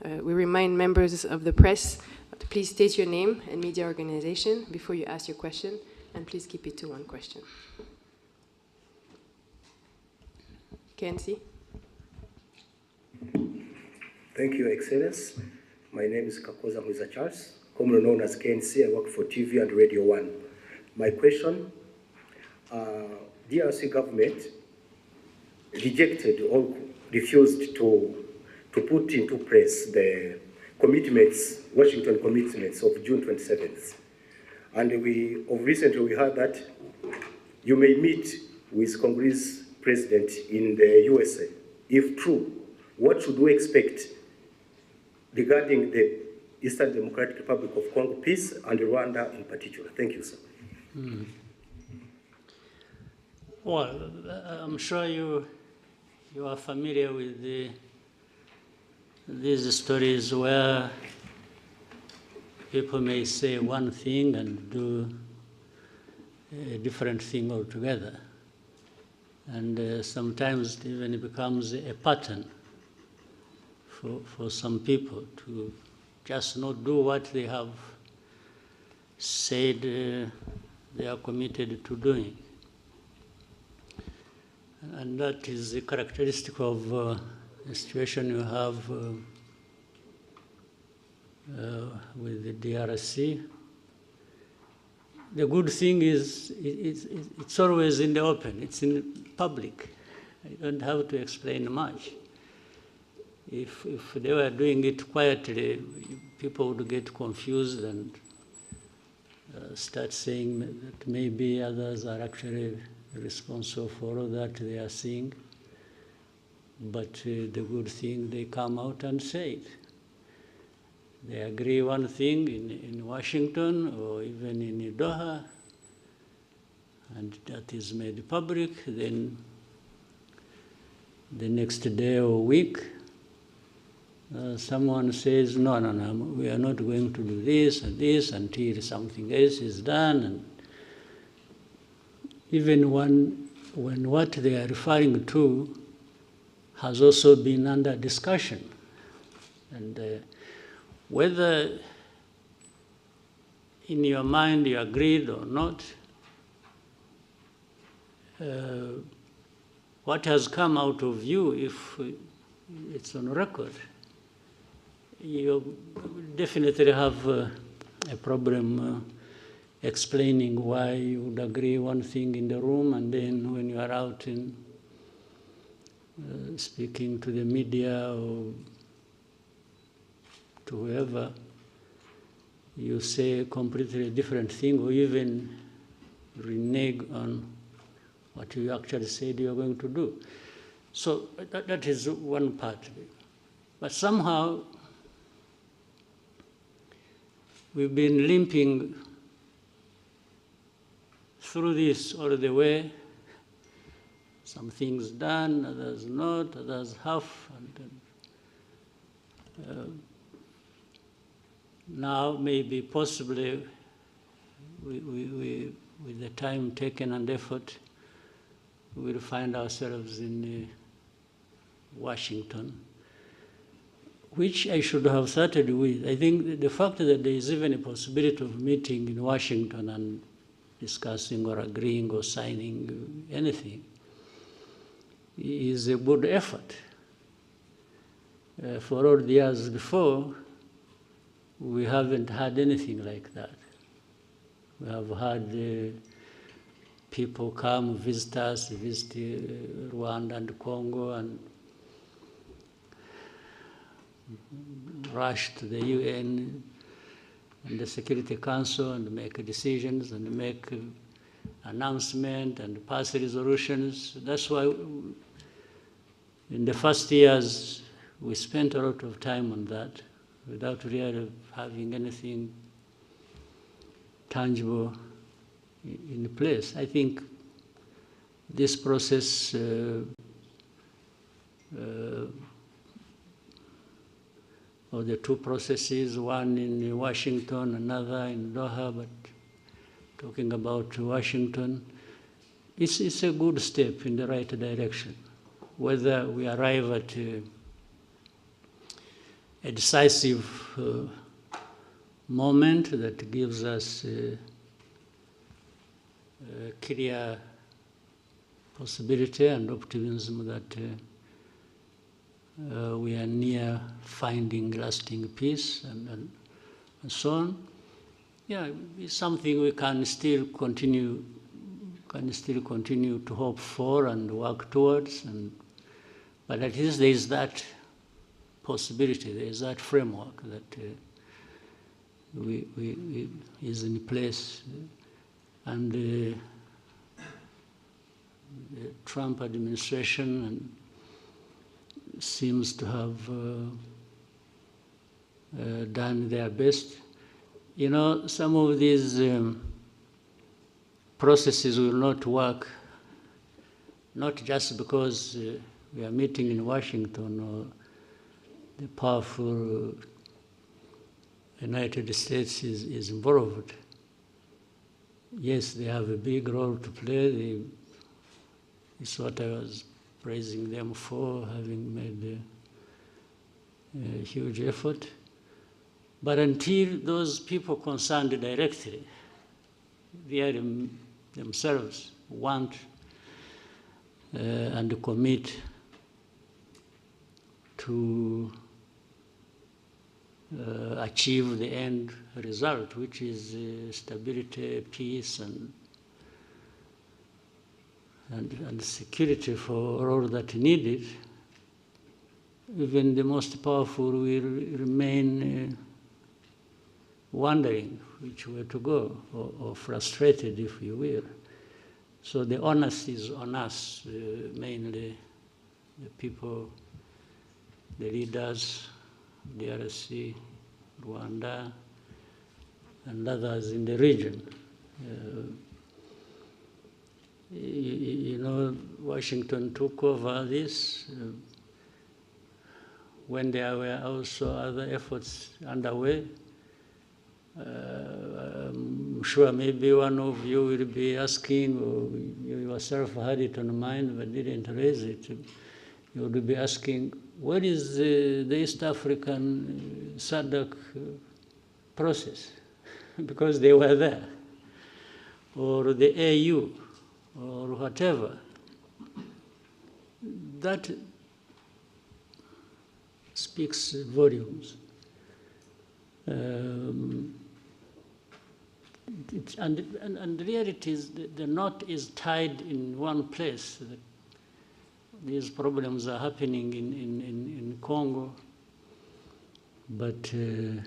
We remind members of the press to please state your name and media organization before you ask your question, and please keep it to one question. KNC. Thank you, Excellence. My name is Kakoza Mwiza Charles, commonly known as KNC. I work for TV and Radio 1. My question, DRC government rejected or refused to put into place the commitments, Washington commitments of June 27th. And recently we heard that you may meet with Congress President in the USA. If true, what should we expect regarding the Eastern Democratic Republic of Congo peace and Rwanda in particular? Thank you, sir. Well, I'm sure you are familiar with these stories where people may say one thing and do a different thing altogether. And sometimes it even becomes a pattern for some people to just not do what they have said they are committed to doing. And that is a characteristic of the situation you have with the DRC. The good thing is it's always in the open, it's in public. You don't have to explain much. If they were doing it quietly, people would get confused and start saying that maybe others are actually responsible for all that they are seeing. But the good thing, they come out and say it. They agree one thing in Washington or even in Doha, and that is made public. Then the next day or week, someone says, no, we are not going to do this and this until something else is done. And even when what they are referring to has also been under discussion. And whether in your mind you agreed or not, what has come out of you, if it's on record, you definitely have a problem explaining why you would agree one thing in the room, and then when you are out in speaking to the media or to whoever, you say a completely different thing, or even renege on what you actually said you are going to do. So that is one part of it. But somehow we've been limping through this all the way. Some things done, others not, others half. And now maybe possibly with the time taken and effort, we'll find ourselves in Washington, which I should have started with. I think the fact that there is even a possibility of meeting in Washington and discussing or agreeing or signing anything is a good effort. For all the years before, we haven't had anything like that. We have had people come visit us, visit Rwanda and Congo, and rush to the UN and the Security Council and make decisions and make announcements and pass resolutions. That's why in the first years we spent a lot of time on that without really having anything tangible in place. I think this process or the two processes, one in Washington, another in Doha, but talking about Washington, it's a good step in the right direction. Whether we arrive at a decisive moment that gives us a clear possibility and optimism that we are near finding lasting peace and so on. Yeah, it's something we can still continue to hope for and work towards, but at least there is that possibility, there is that framework that we is in place, and the Trump administration seems to have done their best. You know, some of these processes will not work, not just because we are meeting in Washington or the powerful United States is involved. Yes, they have a big role to play. It's what I was praising them for, having made a huge effort. But until those people concerned directly, they themselves want and commit to achieve the end result, which is stability, peace, and security for all that needed, even the most powerful will remain wondering which way to go, or frustrated, if you will. So the onus is on us, mainly the people, the leaders, DRC, Rwanda, and others in the region. You know, Washington took over this when there were also other efforts underway. I'm sure maybe one of you will be asking, or you yourself had it on mind but didn't raise it. You would be asking, what is the East African SADC process? Because they were there. Or the AU, or whatever. That speaks volumes. And the reality is the knot is tied in one place. These problems are happening in Congo, but it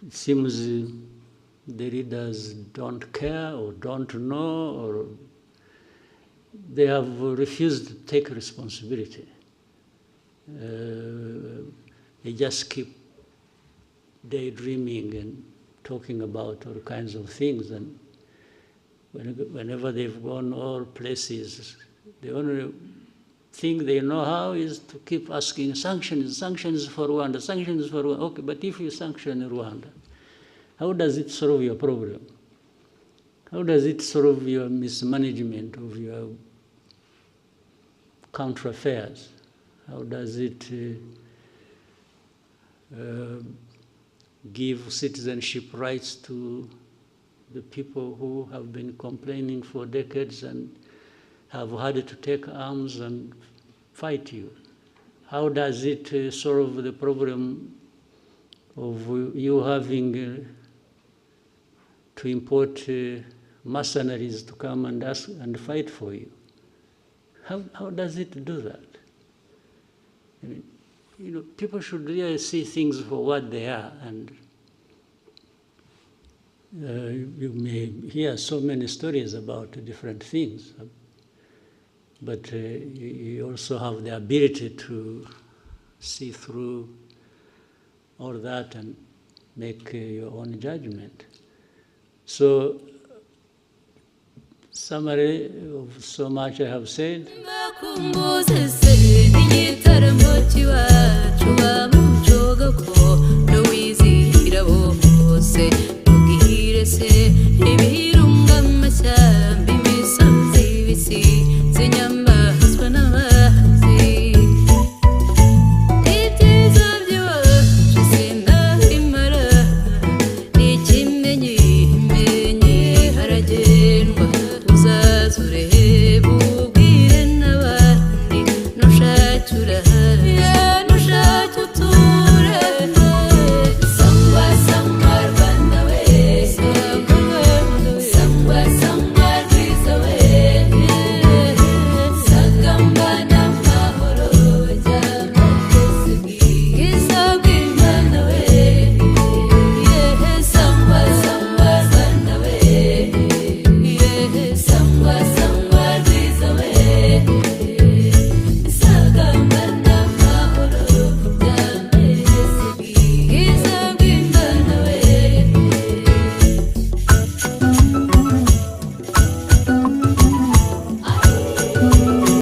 seems the leaders don't care or don't know, or they have refused to take responsibility. They just keep daydreaming and talking about all kinds of things, and whenever they've gone all places, the only thing they know how is to keep asking sanctions for Rwanda, sanctions for Rwanda. Okay, but if you sanction Rwanda, how does it solve your problem? How does it solve your mismanagement of your country affairs? How does it give citizenship rights to the people who have been complaining for decades and have had to take arms and fight you? How does it solve the problem of you having to import mercenaries to come and ask and fight for you? How does it do that? I mean, you know, people should really see things for what they are, and you may hear so many stories about different things, but you also have the ability to see through all that and make your own judgment. So, summary of so much I have said.